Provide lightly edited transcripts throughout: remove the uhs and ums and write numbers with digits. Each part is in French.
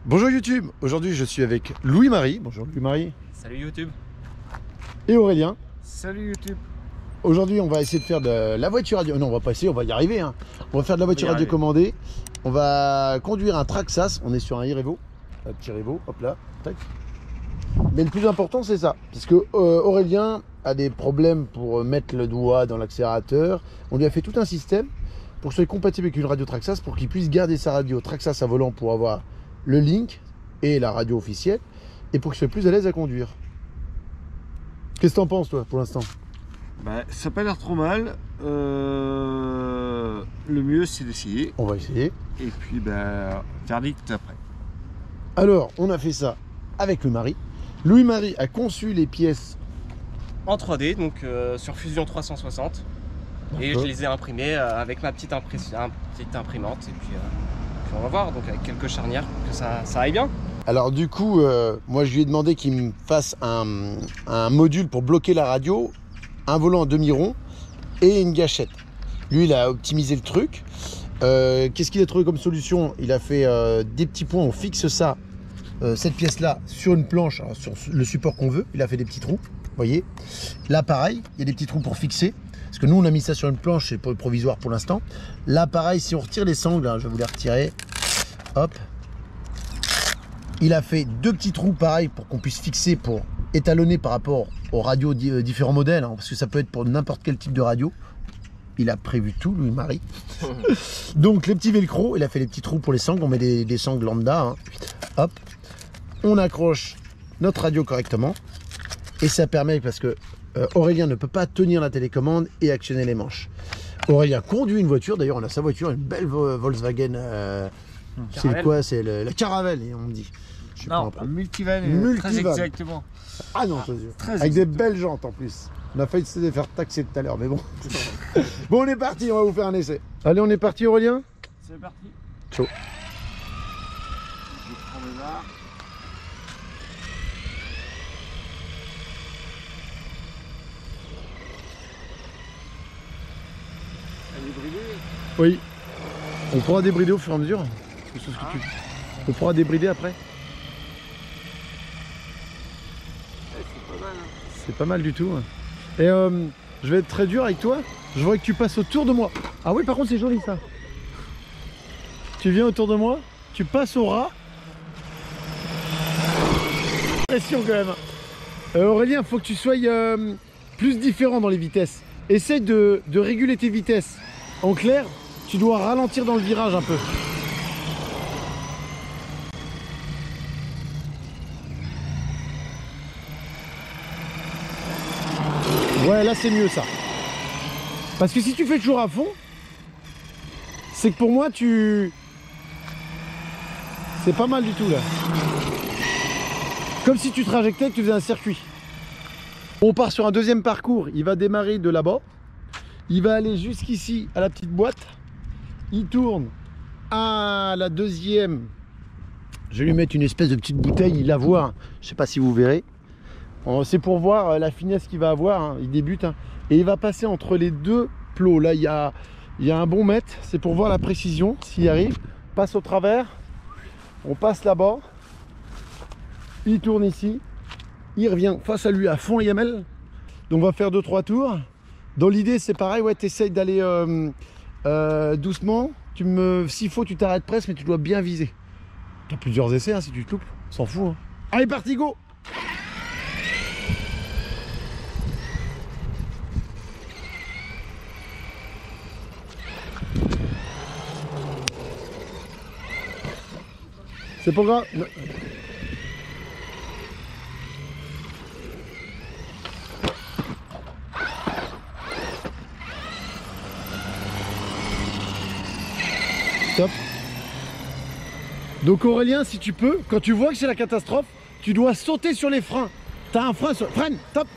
Bonjour YouTube, aujourd'hui je suis avec Louis-Marie. Bonjour Louis-Marie. Salut YouTube. Et Aurélien. Salut YouTube. Aujourd'hui on va essayer de faire de la voiture radio. Non, on va pas essayer, on va y arriver hein. On va faire de la voiture radio commandée. On va conduire un Traxxas. On est sur un iRevo. Un petit Revo, hop là, tac. Mais le plus important c'est ça, parce que Aurélien a des problèmes pour mettre le doigt dans l'accélérateur. On lui a fait tout un système pour que ce soit compatible avec une radio Traxxas, pour qu'il puisse garder sa radio Traxxas à volant pour avoir le link et la radio officielle, et pour qu'il soit plus à l'aise à conduire. Qu'est-ce que t'en penses toi pour l'instant? Bah, ça n'a pas l'air trop mal. Le mieux c'est d'essayer. On va essayer. Et puis bah, verdict après. Alors on a fait ça avec Louis-Marie. Louis-Marie a conçu les pièces En 3D, donc sur Fusion 360. Et je les ai imprimées avec ma petite imprimante. Et puis on va voir, donc avec quelques charnières, que ça aille bien. Alors du coup, moi je lui ai demandé qu'il me fasse un module pour bloquer la radio, un volant en demi-rond et une gâchette. Lui il a optimisé le truc. Qu'est-ce qu'il a trouvé comme solution? Il a fait des petits points, on fixe ça, cette pièce là, sur une planche, alors, sur le support qu'on veut. Il a fait des petits trous, vous voyez. Là pareil, il y a des petits trous pour fixer. Parce que nous on a mis ça sur une planche, c'est provisoire pour l'instant. Là pareil, si on retire les sangles, hein, je vais vous les retirer. Hop. Il a fait deux petits trous pareil pour qu'on puisse fixer, pour étalonner par rapport aux radios différents modèles, hein, parce que ça peut être pour n'importe quel type de radio. Il a prévu tout, Louis-Marie. Donc les petits velcro, il a fait les petits trous pour les sangles, on met des sangles lambda. Hein. Hop. On accroche notre radio correctement. Et ça permet, parce que Aurélien ne peut pas tenir la télécommande et actionner les manches. Aurélien conduit une voiture, d'ailleurs on a sa voiture, une belle Volkswagen. C'est quoi? C'est la Caravelle, on me dit. Non, un multivan, très exactement. Ah non, avec des belles jantes en plus. On a failli se faire taxer tout à l'heure, mais bon. Bon, on est parti, on va vous faire un essai. Allez, on est parti Aurélien? C'est parti. Chaud. Je prends le là. Elle est bridée? Oui. On pourra débrider au fur et à mesure. On pourra débrider après. C'est pas mal. Hein. C'est pas mal du tout. Et je vais être très dur avec toi. Je voudrais que tu passes autour de moi. Ah oui, par contre, c'est joli ça. Tu viens autour de moi. Tu passes au ras. Pression quand même. Aurélien, il faut que tu sois plus différent dans les vitesses. Essaye de réguler tes vitesses. En clair, tu dois ralentir dans le virage un peu. Ouais, là c'est mieux ça. Parce que si tu fais toujours à fond, c'est que pour moi c'est pas mal du tout là. Comme si tu trajectais, que tu faisais un circuit. On part sur un deuxième parcours. Il va démarrer de là-bas. Il va aller jusqu'ici à la petite boîte. Il tourne à la deuxième. Je vais lui mettre une espèce de petite bouteille. Il la voit. Hein. Je sais pas si vous verrez. C'est pour voir la finesse qu'il va avoir. Hein. Il débute. Hein. Et il va passer entre les deux plots. Là, il y a un bon mètre. C'est pour voir la précision. S'il arrive. Passe au travers. On passe là-bas. Il tourne ici. Il revient face à lui à fond IML. Donc on va faire 2-3 tours. Dans l'idée c'est pareil, ouais, tu essayes d'aller doucement. S'il faut tu t'arrêtes presque, mais tu dois bien viser. Tu as plusieurs essais hein, si tu te loupes, on s'en fout. Hein. Allez parti, go! C'est pas grave. Non. Stop. Donc Aurélien, si tu peux, quand tu vois que c'est la catastrophe, tu dois sauter sur les freins. T'as un frein sur... Freine, top.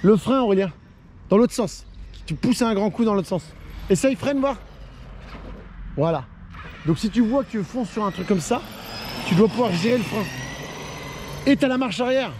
Le frein Aurélien, dans l'autre sens. Tu pousses un grand coup dans l'autre sens. Essaye, freine, voir. Voilà. Donc si tu vois que tu fonces sur un truc comme ça, tu dois pouvoir gérer le frein. Et t'as la marche arrière.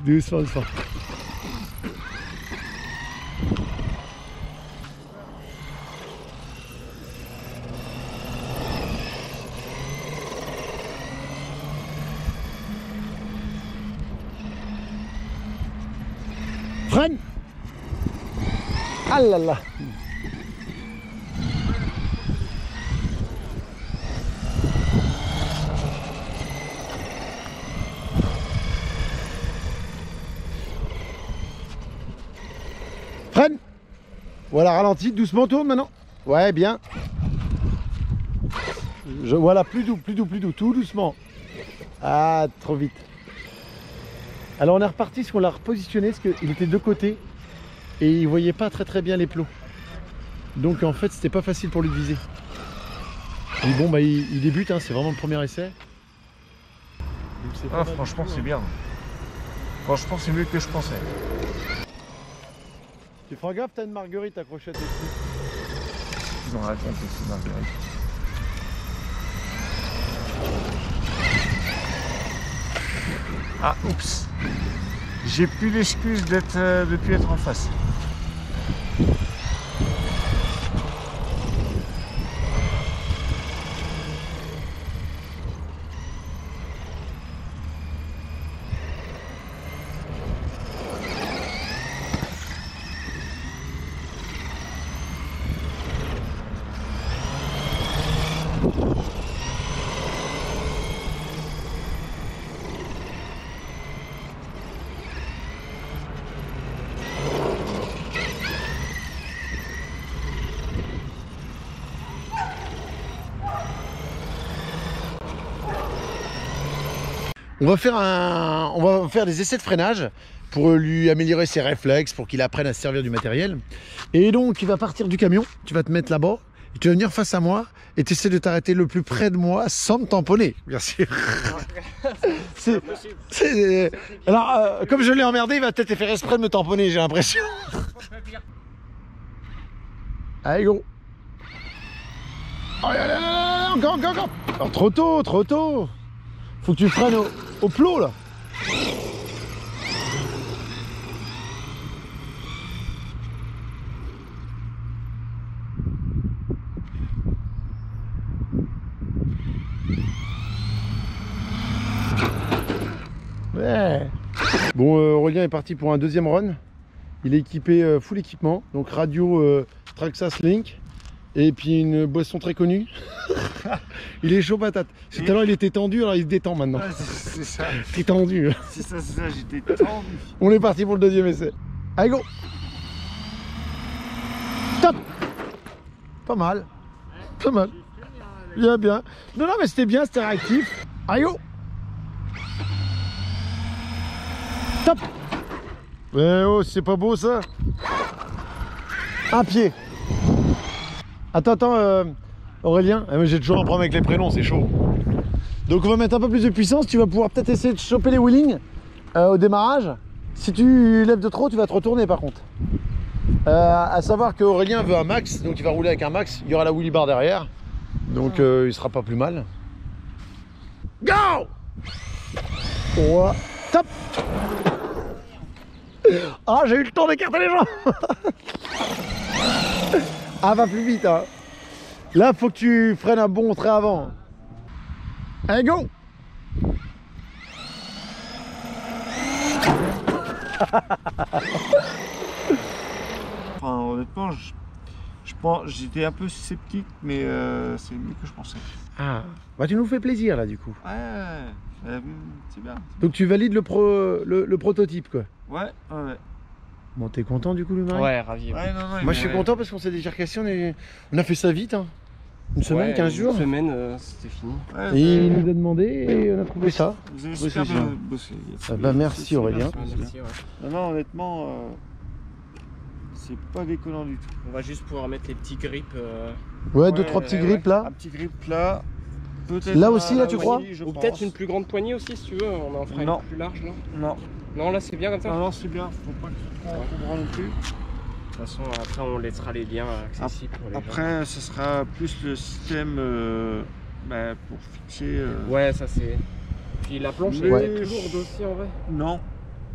Doucement, doucement. Freine. Ah là là. Freine. Voilà, ralentis, doucement, tourne maintenant. Ouais, bien. Voilà, plus doux, tout doucement. Ah, trop vite. Alors on est reparti parce qu'on l'a repositionné, parce qu'il était de côté et il voyait pas très bien les plots. Donc en fait c'était pas facile pour lui de viser. Mais bon bah il débute, hein, c'est vraiment le premier essai. Ah, franchement c'est bien. Franchement c'est mieux que je pensais. Tu feras gaffe, t'as une marguerite accrochée à tes pieds. Ils ont raconté aussi Marguerite. Ah oups. J'ai plus l'excuse de plus être en face. On va faire des essais de freinage pour lui améliorer ses réflexes, pour qu'il apprenne à se servir du matériel. Et donc il va partir du camion, tu vas te mettre là-bas, et tu vas venir face à moi et tu essaies de t'arrêter le plus près de moi sans me tamponner, bien sûr. Alors, comme je l'ai emmerdé, il va peut-être faire exprès de me tamponner, j'ai l'impression. Allez, go. Oh, encore. Oh, trop tôt. Faut que tu freines au plot, là. Ouais. Bon, Aurélien est parti pour un deuxième run. Il est équipé full équipement, donc radio Traxxas Link et puis une boisson très connue. Il est chaud patate. Tout à l'heure il était tendu, alors il se détend maintenant. Ouais, c'est ça. Il est tendu. C'est ça, j'étais tendu. On est parti pour le deuxième essai. Allez, go. Top. Pas mal. Bien. Non, mais c'était bien, c'était réactif. Allez, go. Top. Mais oh, c'est pas beau ça. Un pied. Attends, Aurélien, j'ai toujours un problème avec les prénoms, c'est chaud. Donc on va mettre un peu plus de puissance, tu vas pouvoir peut-être essayer de choper les wheelings au démarrage. Si tu lèves de trop, tu vas te retourner par contre. À savoir qu'Aurélien veut un max, donc il va rouler avec un max, il y aura la wheelie bar derrière. Donc il sera pas plus mal. Go. Oh, top. Ah, j'ai eu le temps d'écarter les jambes. Ah, va plus vite, hein. Là, faut que tu freines un bon trait avant. Allez, go. Enfin, honnêtement, j'étais un peu sceptique, mais c'est mieux que je pensais. Ah, bah tu nous fais plaisir là du coup. Ouais, c'est bien. Donc tu valides le prototype quoi. Ouais. Bon, t'es content du coup, le mari? Ouais, ravi. Ouais, non, Moi je suis content parce qu'on s'est déjà cassé, on a fait ça vite, hein. Une semaine, 15 jours. Une semaine, c'était fini. Ouais, Et il nous a demandé et on a trouvé ça. Vous avez Ouais, super c'est bien sûr. bossé. Bah, merci Aurélien. Merci, ouais. Non, honnêtement, c'est pas déconnant du tout. On va juste pouvoir mettre les petits grips. Ouais, 2-3 petits grips là. Un petit grip là. Là aussi, là, tu crois? Ou peut-être une plus grande poignée aussi, si tu veux. On en fera Non. une plus large là. Non, Non, là c'est bien comme ça. non, c'est bien. Faut pas que tu te prends non plus. toute façon, après, on laissera les liens accessibles pour les gens. Après, ce sera plus le système pour fixer. Ouais, ça c'est. Puis la planche Mais- est plus lourde aussi en vrai. Non.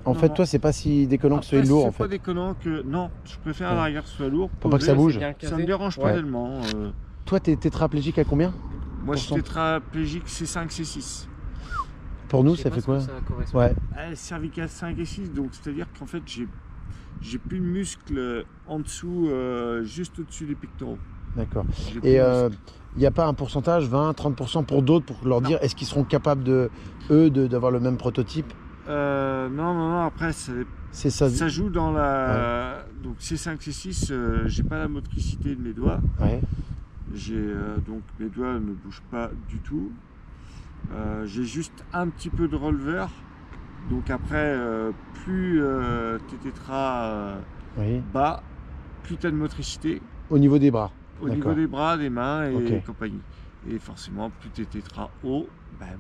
En Non, fait, non. toi, c'est pas si déconnant que ce soit Après, lourd, en c'est pas fait. déconnant que. Non, je préfère à Ouais. l'arrière que ce soit lourd. Pour pas que ça posé. bouge. C'est bien Ça me casé. dérange pas Ouais. tellement. Toi, t'es tétraplégique à combien? Moi, je suis Pourcent. tétraplégique C5, C6. Pour nous, Je sais ça pas fait ce quoi? que ça correspond. Ouais, Cervicale 5 et 6, donc c'est-à-dire qu'en fait, j'ai plus de muscles en dessous, juste au-dessus des pectoraux. d'accord. J'ai plus Et de muscles. il n'y a pas un pourcentage, 20, 30% pour d'autres, pour leur dire est-ce qu'ils seront capables d'avoir le même prototype? Non, après, C'est ça. ça joue dans la. Donc C5, C6, j'ai pas la motricité de mes doigts. Ouais. Donc mes doigts ne bougent pas du tout. J'ai juste un petit peu de releveur. Donc après, plus tes tétras Oui. bas, plus tu as de motricité Au niveau des bras. au niveau D'accord. des bras, des mains et Ok. compagnie. Et forcément, plus tes tétras haut,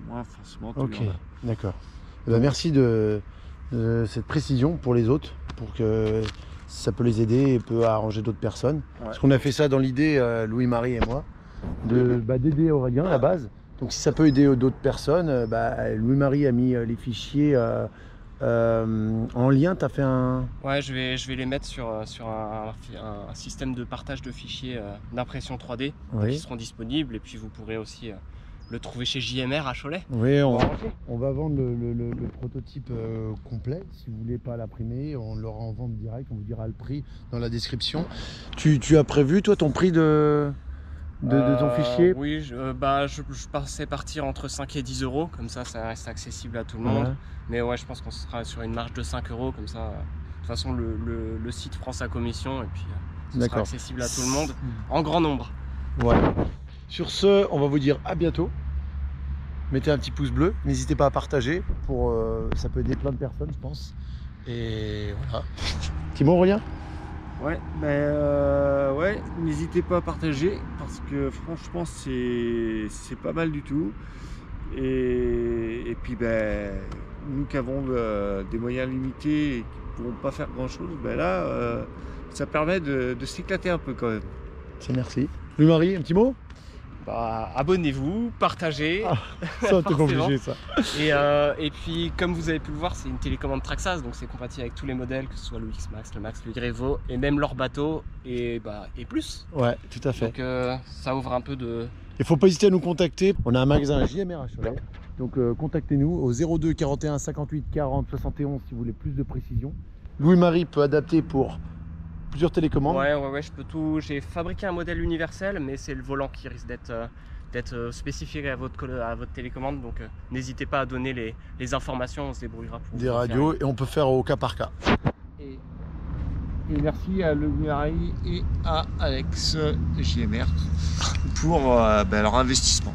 moins forcément tu Ok, en as. d'accord. Eh ben, merci de cette précision pour les autres, pour que ça peut les aider et peut arranger d'autres personnes. Ouais. Parce qu'on a fait ça dans l'idée, Louis-Marie et moi, d'aider Aurélien à la base. Donc si ça peut aider d'autres personnes, Louis-Marie a mis les fichiers en lien. Tu as fait un... Ouais, je vais les mettre sur un système de partage de fichiers d'impression 3D qui Oui, seront disponibles. Et puis vous pourrez aussi le trouver chez JMR à Cholet. oui Pour arranger. on va vendre le prototype complet. Si vous voulez pas l'imprimer, on l'aura en vente direct. On vous dira le prix dans la description. Tu as prévu, toi, ton prix de ton fichier? Oui, je pensais partir entre 5 et 10 euros, comme ça reste accessible à tout le monde. Ouais. Mais ouais, je pense qu'on sera sur une marge de 5 euros, comme ça. De toute façon, le site prend sa commission et puis ce sera D'accord. accessible à tout le monde en grand nombre. Ouais. Sur ce, on va vous dire à bientôt. Mettez un petit pouce bleu, n'hésitez pas à partager, ça peut aider plein de personnes, je pense. Et voilà. Petit mot, Aurélien? Ouais, ouais, n'hésitez pas à partager parce que franchement c'est pas mal du tout. Et puis nous qui avons des moyens limités et qui ne pourront pas faire grand chose, là ça permet de s'éclater un peu quand même. C'est merci. Louis-Marie, un petit mot? Abonnez-vous, partagez. Ah, ça, t'es pas Forcément. obligé, ça. Et puis, comme vous avez pu le voir, c'est une télécommande Traxas, donc c'est compatible avec tous les modèles, que ce soit le X-Max, le Max, le Grevo, et même leur bateau, et plus. Ouais, tout à fait. Donc ça ouvre un peu de... Il faut pas hésiter à nous contacter. On a un magasin JMR à Cholet. Donc contactez-nous au 02 41 58 40 71 si vous voulez plus de précision. Louis-Marie peut adapter pour plusieurs télécommandes. Ouais, je peux tout... J'ai fabriqué un modèle universel, mais c'est le volant qui risque d'être spécifié à votre télécommande, donc n'hésitez pas à donner les informations, on se débrouillera pour Des vous radios et on peut faire au cas par cas. Et merci à Louis-Marie et à Alex JMR pour leur investissement.